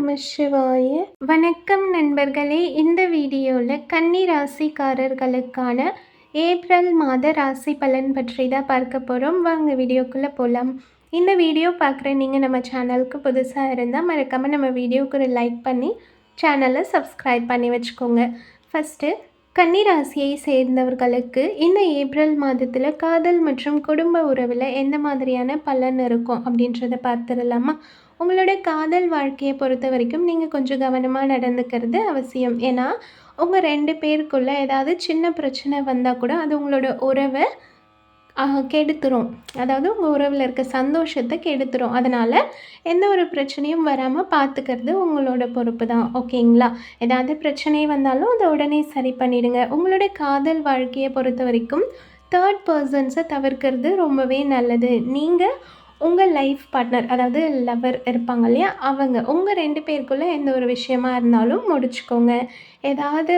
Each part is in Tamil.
நம சிவாய. வணக்கம் நண்பர்களே. இந்த வீடியோவில் கன்னி ராசிக்காரர்களுக்கான ஏப்ரல் மாத ராசி பலன் பற்றி தான் பார்க்க போகிறோம். வாங்க வீடியோக்குள்ளே போகலாம். இந்த வீடியோ பார்க்குற நீங்கள் நம்ம சேனலுக்கு புதுசாக இருந்தால் மறக்காமல் நம்ம வீடியோவுக்கு ஒரு லைக் பண்ணி சேனலை சப்ஸ்கிரைப் பண்ணி வச்சுக்கோங்க. ஃபஸ்ட்டு கன்னி ராசியை சேர்ந்தவர்களுக்கு இந்த ஏப்ரல் மாதத்தில் காதல் மற்றும் குடும்ப உறவில் எந்த மாதிரியான பலன் இருக்கும் அப்படின்றத பார்த்துடலாமா? உங்களோட காதல் வாழ்க்கையை பொறுத்த வரைக்கும் நீங்கள் கொஞ்சம் கவனமாக நடந்துக்கிறது அவசியம். ஏன்னா உங்கள் 2 பேருக்குள்ளே ஏதாவது சின்ன பிரச்சனை வந்தால் கூட அது உங்களோட உறவை கெடுத்துரும். அதாவது உங்கள் உறவில் இருக்க சந்தோஷத்தை கெடுத்துரும். அதனால் எந்த ஒரு பிரச்சனையும் வராமல் பார்த்துக்கிறது உங்களோட பொறுப்பு தான். ஓகேங்களா? ஏதாவது பிரச்சனை வந்தாலும் அதை உடனே சரி பண்ணிவிடுங்க. உங்களோட காதல் வாழ்க்கையை பொறுத்த வரைக்கும் தேர்ட் பர்சன்ஸை தவிர்க்கிறது ரொம்பவே நல்லது. நீங்கள் உங்கள் லைஃப் பார்ட்னர், அதாவது லவர் இருப்பாங்க இல்லையா, அவங்க உங்கள் 2 பேருக்குள்ளே எந்த ஒரு விஷயமா இருந்தாலும் முடிச்சுக்கோங்க. ஏதாவது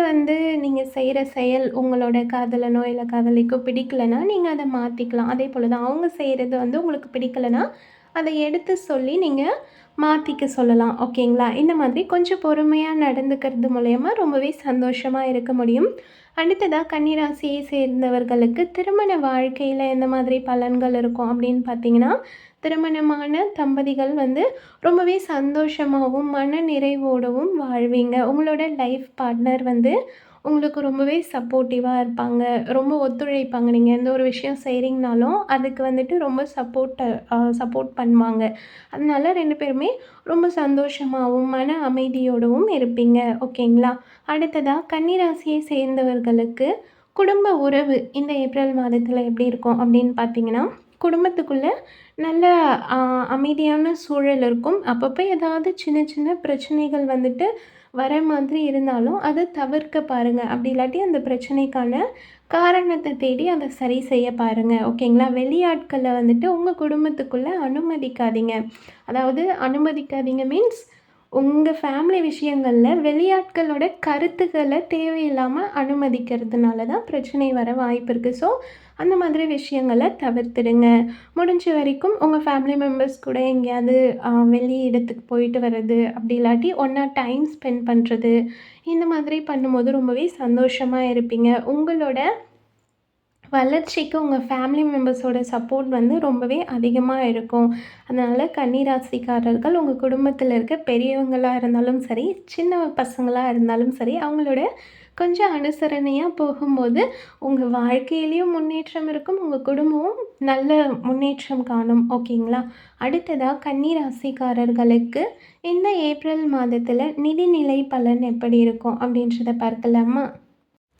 நீங்கள் செய்கிற செயல் உங்களோட காதலனோ இல்லை காதலிக்கோ பிடிக்கலைன்னா நீங்கள் அதை மாற்றிக்கலாம். அதே போல் தான் அவங்க செய்கிறது உங்களுக்கு பிடிக்கலைன்னா அதை எடுத்து சொல்லி நீங்கள் மாற்றிக்க சொல்லலாம். ஓகேங்களா? இந்த மாதிரி கொஞ்சம் பொறுமையாக நடந்துக்கிறது மூலயமா ரொம்பவே சந்தோஷமாக இருக்க முடியும். அடுத்ததாக கன்னிராசியை சேர்ந்தவர்களுக்கு திருமண வாழ்க்கையில் எந்த மாதிரி பலன்கள் இருக்கும் அப்படின்னு பார்த்தீங்கன்னா, திருமணமான தம்பதிகள் ரொம்பவே சந்தோஷமாகவும் மன நிறைவோடவும் வாழ்வீங்க. உங்களோட லைஃப் பார்ட்னர் உங்களுக்கு ரொம்பவே சப்போர்ட்டிவாக இருப்பாங்க, ரொம்ப ஒத்துழைப்பாங்க. நீங்கள் எந்த ஒரு விஷயம் செய்கிறீங்கனாலும் அதுக்கு ரொம்ப சப்போர்ட் பண்ணுவாங்க. அதனால 2 பேருமே ரொம்ப சந்தோஷமாகவும் மன அமைதியோடவும் இருப்பீங்க. ஓகேங்களா? அடுத்ததாக கன்னிராசியை சேர்ந்தவர்களுக்கு குடும்ப உறவு இந்த ஏப்ரல் மாதத்தில் எப்படி இருக்கும் அப்படின்னு பார்த்தீங்கன்னா, குடும்பத்துக்குள்ளே நல்ல அமைதியான சூழல் இருக்கும். அப்பப்போ ஏதாவது சின்ன சின்ன பிரச்சனைகள் வர மாதிரி இருந்தாலும் அதை தவிர்க்க பாருங்கள். அப்படி இல்லாட்டி அந்த பிரச்சனைக்கான காரணத்தை தேடி அதை சரி செய்ய பாருங்கள். ஓகேங்களா? வெளியாட்களை உங்கள் குடும்பத்துக்குள்ளே அனுமதிக்காதீங்க. அதாவது அனுமதிக்காதீங்க மீன்ஸ் உங்கள் ஃபேமிலி விஷயங்களில் வெளியாட்களோட கருத்துக்களை தேவையில்லாமல் அனுமதிக்கிறதுனால தான் பிரச்சனை வர வாய்ப்பு இருக்குது. ஸோ அந்த மாதிரி விஷயங்களை தவிர்த்துடுங்க. முடிஞ்ச வரைக்கும் உங்கள் ஃபேமிலி மெம்பர்ஸ் கூட எங்கேயாவது வெளி இடத்துக்கு போயிட்டு வர்றது, அப்படி இல்லாட்டி ஒன்றா டைம் ஸ்பெண்ட் பண்ணுறது, இந்த மாதிரி பண்ணும்போது ரொம்பவே சந்தோஷமாக இருப்பீங்க. உங்களோட வளர்ச்சிக்கு உங்கள் ஃபேமிலி மெம்பர்ஸோட சப்போர்ட் ரொம்பவே அதிகமாக இருக்கும். அதனால் கன்னிராசிக்காரர்கள் உங்கள் குடும்பத்தில் இருக்க பெரியவங்களாக இருந்தாலும் சரி, சின்ன பசங்களாக இருந்தாலும் சரி, அவங்களோட கொஞ்சம் அனுசரணையாக போகும்போது உங்கள் வாழ்க்கையிலையும் முன்னேற்றம் இருக்கும், உங்கள் குடும்பமும் நல்ல முன்னேற்றம் காணும். ஓகேங்களா? அடுத்ததாக கன்னிராசிக்காரர்களுக்கு இந்த ஏப்ரல் மாதத்தில் நிதிநிலை பலன் எப்படி இருக்கும் அப்படின்றத பார்க்கலாமா?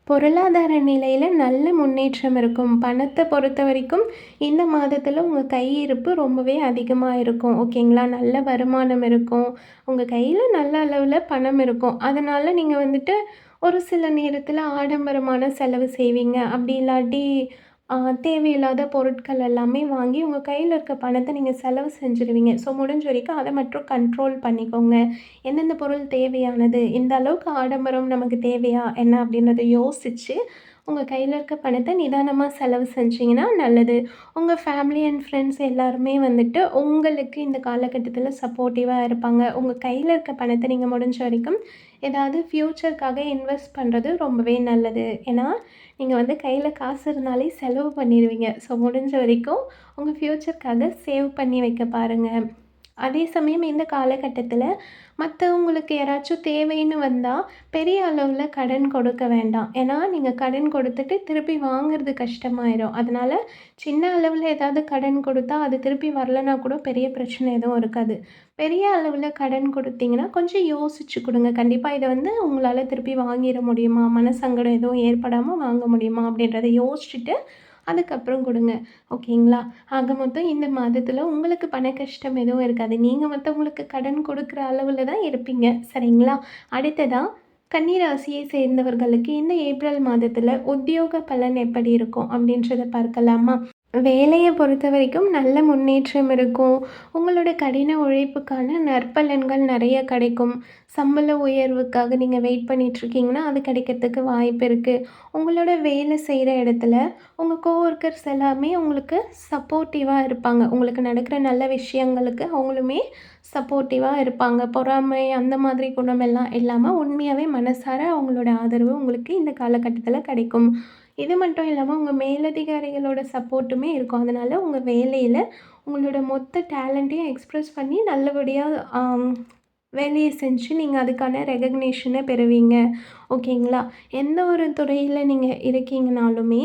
பொருளாதார நிலையில் நல்ல முன்னேற்றம் இருக்கும். பணத்தை பொறுத்த வரைக்கும் இந்த மாதத்தில் உங்கள் கையிருப்பு ரொம்பவே அதிகமாக இருக்கும். ஓகேங்களா? நல்ல வருமானம் இருக்கும். உங்கள் கையில் நல்ல அளவில் பணம் இருக்கும். அதனால் நீங்கள் ஒரு சில நேரத்தில் ஆடம்பரமான செலவு செய்வீங்க. அப்படி இல்லாட்டி தேவையில்லாத பொருட்கள் எல்லாமே வாங்கி உங்கள் கையில் இருக்க பணத்தை நீங்கள் செலவு செஞ்சுருவீங்க. ஸோ முடிஞ்ச வரைக்கும் அதை மட்டும் கண்ட்ரோல் பண்ணிக்கோங்க. எந்தெந்த பொருள் தேவையானது, இந்த அளவுக்கு ஆடம்பரம் நமக்கு தேவையா என்ன அப்படின்றத யோசித்து உங்கள் கையில் இருக்க பணத்தை நிதானமாக செலவு செஞ்சிங்கன்னா நல்லது. உங்கள் ஃபேமிலி அண்ட் ஃப்ரெண்ட்ஸ் எல்லாருமே உங்களுக்கு இந்த காலகட்டத்தில் சப்போர்ட்டிவாக இருப்பாங்க. உங்கள் கையில் இருக்க பணத்தை நீங்கள் முடிஞ்ச வரைக்கும் ஏதாவது ஃப்யூச்சருக்காக இன்வெஸ்ட் பண்ணுறது ரொம்பவே நல்லது. ஏன்னா நீங்கள் கையில் காசு இருந்தாலே செலவு பண்ணிடுவீங்க. ஸோ முடிஞ்ச வரைக்கும் உங்கள் ஃப்யூச்சருக்காக சேவ் பண்ணி வைக்க பாருங்கள். அதே சமயம் இந்த காலகட்டத்தில் மற்றவங்களுக்கு யாராச்சும் தேவைன்னு வந்தால் பெரிய அளவில் கடன் கொடுக்க வேண்டாம். ஏன்னா நீங்கள் கடன் கொடுத்துட்டு திருப்பி வாங்குறது கஷ்டமாயிடும். அதனால் சின்ன அளவில் ஏதாவது கடன் கொடுத்தா அது திருப்பி வரலனா கூட பெரிய பிரச்சனை எதுவும் இருக்காது. பெரிய அளவில் கடன் கொடுத்தீங்கன்னா கொஞ்சம் யோசிச்சு கொடுங்க. கண்டிப்பாக இதை உங்களால் திருப்பி வாங்கிட முடியுமா, மனசங்கடம் எதுவும் ஏற்படாமல் வாங்க முடியுமா அப்படின்றத யோசிச்சுட்டு அதுக்கப்புறம் கொடுங்க. ஓகேங்களா? ஆக மொத்தம் இந்த மாதத்தில் உங்களுக்கு பண கஷ்டம் எதுவும் இருக்காது. நீங்கள் மற்றவங்களுக்கு கடன் கொடுக்குற அளவில் தான் இருப்பீங்க. சரிங்களா? அடுத்ததாக கன்னிராசியை சேர்ந்தவர்களுக்கு இந்த ஏப்ரல் மாதத்தில் உத்தியோக பலன் எப்படி இருக்கும் அப்படின்றத பார்க்கலாமா? வேலைய பொறுத்தவரைக்கும் நல்ல முன்னேற்றம் இருக்கும். உங்களோட கடின உழைப்புக்கான நற்பலன்கள் நெறைய கிடைக்கும். சம்பள உயர்வுக்காக நீங்க வெயிட் பண்ணிட்டுருக்கீங்கன்னா, அது கிடைக்கிறதுக்கு வாய்ப்பு இருக்கு. உங்களோட வேலை செய்ற இடத்துல உங்க கோவொர்க்கர்ஸ் எல்லாமே உங்களுக்கு சப்போர்ட்டிவா இருப்பாங்க. உங்களுக்கு நடக்கிற நல்ல விஷயங்களுக்கு அவங்களுமே சப்போர்ட்டிவா இருப்பாங்க. பொறாமை அந்த மாதிரி குணமெல்லாம் இல்லாம, உண்மையாவே மனசார அவங்களோட ஆதரவு உங்களுக்கு இந்த காலகட்டத்தில கிடைக்கும். இது மட்டும் இல்லாம, உங்க மேலதிகாரிகளோட சப்போர்ட்டுமே இருக்கும். அதனால உங்க வேலையில உங்களோட மொத்த டேலண்ட்டையும் எக்ஸ்ப்ரெஸ் பண்ணி நல்லபடியா வேலைய செஞ்சு நீங்க அதுக்கான ரெகக்னேஷன பெறுவீங்க. ஓகேங்களா? எந்த ஒரு துறையில நீங்க இருக்கீங்கனாலுமே,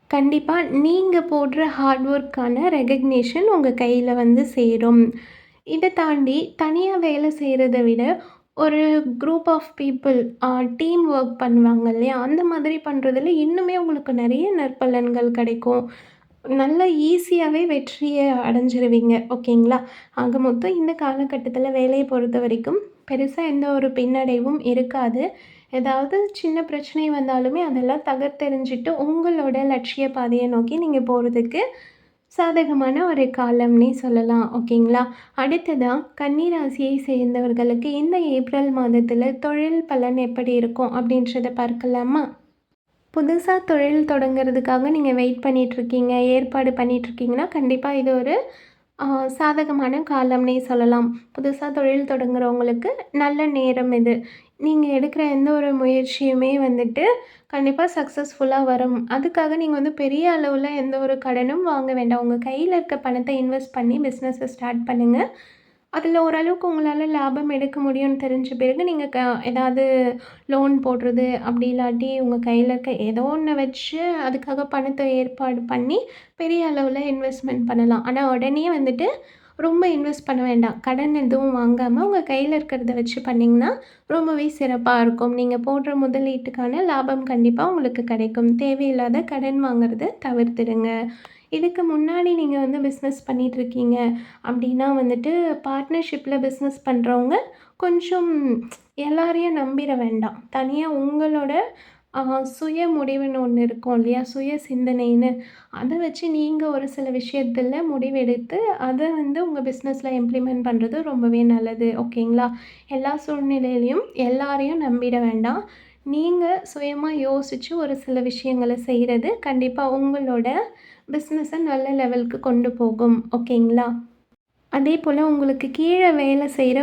கண்டிப்பா நீங்க போடுற ஹார்ட் ஒர்க்கான ரெகக்னேஷன் உங்க கையில வந்து சேரும். இத தாண்டி தனியா வேலை செய்றத விட, ஒரு group of people team work பண்ணுவாங்க இல்லையா? அந்த மாதிரி பண்றதுல இன்னுமே உங்களுக்கு நெறைய நற்பலன்கள் கிடைக்கும். நல்லா ஈஸியாவே வெற்றிய அடைஞ்சிருவீங்க. ஓகேங்களா? ஆக மொத்தம் இந்த காலகட்டத்தில வேலைய பொறுத்தவரைக்கும் பெருசா எந்த ஒரு பின்னடைவும் இருக்காது. ஏதாவது சின்ன பிரச்சனை வந்தாலுமே அதெல்லாம் தகர்த்தெறிஞ்சிட்டு உங்களோட லட்சிய பாதைய நோக்கி நீங்க போறதுக்கு சாதகமான ஒரு காலம்னே சொல்லலாம். ஓகேங்களா? அடுத்ததா கன்னி ராசியை சேர்ந்தவர்களுக்கு இந்த ஏப்ரல் மாதத்தில தொழில் பலன் எப்படி இருக்கும் அப்படின்றத பார்க்கலாமா? புதுசா தொழில் தொடங்குறதுக்காக நீங்க வெயிட் பண்ணிட்டுருக்கீங்க, ஏற்பாடு பண்ணிட்டுருக்கீங்கன்னா, கண்டிப்பா இது ஒரு ஆ சாதகமான காலம்னே சொல்லலாம். புதுசா தொழில் தொடங்குறவங்களுக்கு நல்ல நேரம் இது. நீங்க எடுக்கிற எந்த ஒரு முயற்சியுமே வந்துட்டு கண்டிப்பா சக்ஸஸ்ஃபுல்லா வரும். அதுக்காக நீங்க வந்து பெரிய அளவுல எந்த ஒரு கடனும் வாங்க வேண்டாம். உங்க கையில இருக்க பணத்த இன்வெஸ்ட் பண்ணி பிஸ்னஸ ஸ்டார்ட் பண்ணுங்க. அதில ஓரளவுக்கு உங்களால லாபம் எடுக்க முடியும்னு தெரிஞ்ச பிறகு நீங்க ஏதாவது லோன் போடுறது, அப்படி இல்லாட்டி உங்க கையில இருக்க ஏதோ ஒண்ண வச்சு அதுக்காக பணத்த ஏற்பாடு பண்ணி பெரிய அளவுல இன்வெஸ்ட்மென்ட் பண்ணலாம். ஆனா உடனே வந்துட்டு ரொம்ப இன்வெஸ்ட் பண்ண வேண்டாம். கடன் எதுவும் வாங்காம உங்க கையில இருக்கிறத வச்சு பண்ணீங்கன்னா, ரொம்பவே சிறப்பா இருக்கும். நீங்க போடுற முதலீட்டுக்கான லாபம் கண்டிப்பா உங்களுக்கு கிடைக்கும். தேவையில்லாத கடன் வாங்குறத தவிர்த்துடுங்க. இதுக்கு முன்னாடி நீங்க வந்து பிஸ்னஸ் பண்ணிட்டுருக்கீங்க அப்படின்னா வந்துட்டு, பார்ட்னர்ஷிப்ல பிஸ்னஸ் பண்றவங்க கொஞ்சம் எல்லாரையும் நம்பிற வேண்டாம். தனியா உங்களோட அ சுய முடிவுன்னு ஒண்ணு இருக்கும் இல்லையா? சுய சிந்தனைன்னு. அத வச்சு நீங்க ஒரு சில விஷயத்துல முடிவெடுத்து, அத வந்து உங்க பிசினஸ்ல இம்ப்ளிமெண்ட் பண்றது ரொம்பவே நல்லது. ஓகேங்களா? எல்லா சூழ்நிலையிலயும் எல்லாரையும் நம்பிட வேண்டாம். நீங்க சுயமா யோசிச்சு ஒரு சில விஷயங்கள செய்றது, கண்டிப்பா உங்களோட பிசினஸ நல்ல லெவலுக்கு கொண்டு போகும். ஓகேங்களா? அதேபோல உங்களுக்கு கீழ வேலை செய்ற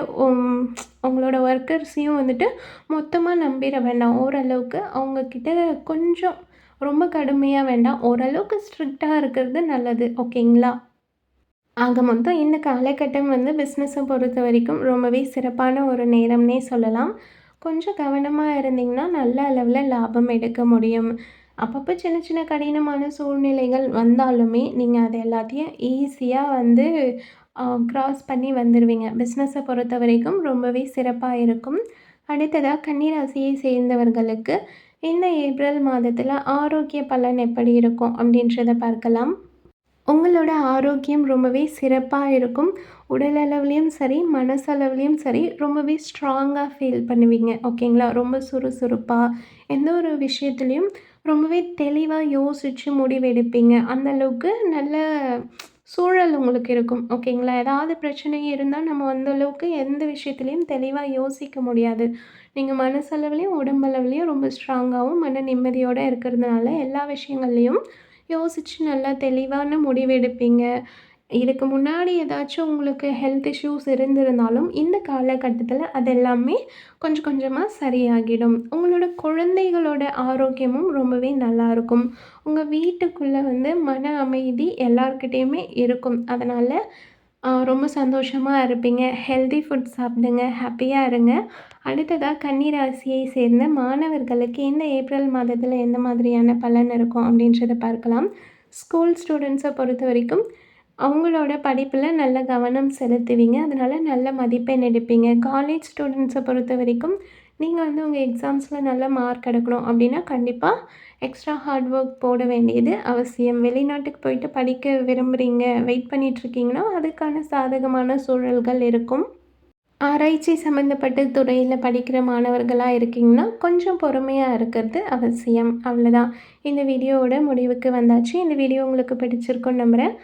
உங்களோட ஒர்க்கர்ஸையும் வந்துட்டு மொத்தமா நம்பிற வேண்டாம். ஓரளவுக்கு அவங்க கிட்ட கொஞ்சம் ரொம்ப கடுமையா வேண்டாம். ஓரளவுக்கு ஸ்ட்ரிக்ட்டா இருக்கிறது நல்லது. ஓகேங்களா? ஆக மொத்தம் இந்த காலகட்டம் வந்து பிஸ்னஸ பொறுத்தவரைக்கும் ரொம்பவே சிறப்பான ஒரு நேரம்னே சொல்லலாம். கொஞ்சம் கவனமா இருந்தீங்கன்னா, நல்ல அளவுல லாபம் எடுக்க முடியும். அப்பப்போ சின்ன சின்ன கடினமான சூழ்நிலைகள் வந்தாலுமே, நீங்க அத எல்லாத்தையும் ஈஸியா வந்து கிராஸ் பண்ணி வந்துருவீங்க. பிஸ்னஸ பொறுத்தவரைக்கும் ரொம்பவே சிறப்பா இருக்கும். அடுத்ததா கன்னி ராசியை சேர்ந்தவர்களுக்கு இந்த ஏப்ரல் மாதத்தில ஆரோக்கிய பலன் எப்படி இருக்கும்? அப்படின்றத பார்க்கலாம். உங்களோட ஆரோக்கியம் ரொம்பவே சிறப்பா இருக்கும். உடல் அளவுலயும் சரி, மனசளவுலயும் சரி, ரொம்பவே ஸ்ட்ராங்கா ஃபீல் பண்ணுவீங்க. ஓகேங்களா? ரொம்ப சுறுசுறுப்பா, எந்த ஒரு விஷயத்துலயும் ரொம்பவே தெளிவா யோசிச்சு முடிவெடுப்பீங்க. அந்த அளவுக்கு நல்ல சூழல் உங்களுக்கு இருக்கும். ஓகேங்களா? ஏதாவது பிரச்சனை இருந்தா நம்ம அந்த அளவுக்கு எந்த விஷயத்துலயும் தெளிவா யோசிக்க முடியாது. நீங்க மனசளவுலயும், உடம்பளவுலயும் ரொம்ப ஸ்ட்ராங்காவும், மன நிம்மதியோட இருக்கிறதுனால எல்லா விஷயங்கள்லயும் யோசிச்சு நல்லா தெளிவான முடிவெடுப்பீங்க. இதுக்கு முன்னாடி ஏதாச்சும் உங்களுக்கு ஹெல்த் இஷ்யூஸ் இருந்திருந்தாலும், இந்த காலகட்டத்தில அது எல்லாமே கொஞ்சம் கொஞ்சமா சரியாகிடும். உங்களோட குழந்தைகளோட ஆரோக்கியமும் ரொம்பவே நல்லாயிருக்கும். உங்க வீட்டுக்குள்ள வந்து மன அமைதி எல்லார்கிட்டயுமே இருக்கும். அதனால ரொம்ப சந்தோஷமா இருப்பீங்க. ஹெல்தி ஃபுட் சாப்பிடுங்க. ஹாப்பியா இருங்க. அடுத்ததா கன்னி ராசியை சேர்ந்த மாணவர்களுக்கு இந்த ஏப்ரல் மாதத்தில எந்த மாதிரியான பலன் இருக்கும் அப்படின்றத பார்க்கலாம். ஸ்கூல் ஸ்டூடெண்ட்ஸை பொறுத்தவரைக்கும் அவங்களோட படிப்பில் நல்ல கவனம் செலுத்துவீங்க. அதனால நல்ல மதிப்பெண் எடுப்பீங்க. காலேஜ் ஸ்டூடெண்ட்ஸை பொறுத்தவரைக்கும் நீங்கள் வந்து உங்கள் எக்ஸாம்ஸில் நல்ல மார்க் எடுக்கணும் அப்படின்னா கண்டிப்பாக எக்ஸ்ட்ரா ஹார்ட் ஒர்க் போட வேண்டியது அவசியம். வெளிநாட்டுக்கு போயிட்டு படிக்க விரும்புகிறீங்க, வெயிட் பண்ணிகிட்ருக்கீங்கன்னா அதுக்கான சாதகமான சூழல்கள் இருக்கும். ஆராய்ச்சி சம்மந்தப்பட்ட துறையில் படிக்கிற மாணவர்களாக இருக்கீங்கன்னா கொஞ்சம் பொறுமையாக இருக்கிறது அவசியம். அவ்வளோதான். இந்த வீடியோவோட முடிவுக்கு வந்தாச்சு. இந்த வீடியோ உங்களுக்கு பிடிச்சிருக்குன்னு நம்புகிறேன்.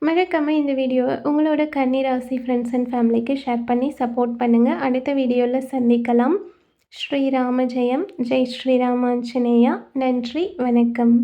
மறக்காமல் இந்த வீடியோவை உங்களோட கன்னிராசி ஃப்ரெண்ட்ஸ் அண்ட் ஃபேமிலிக்கு ஷேர் பண்ணி சப்போர்ட் பண்ணுங்கள். அடுத்த வீடியோவில் சந்திக்கலாம். ஸ்ரீராம ஜெயம். ஜெய் ஸ்ரீராமாஞ்சனேயா. நன்றி, வணக்கம்.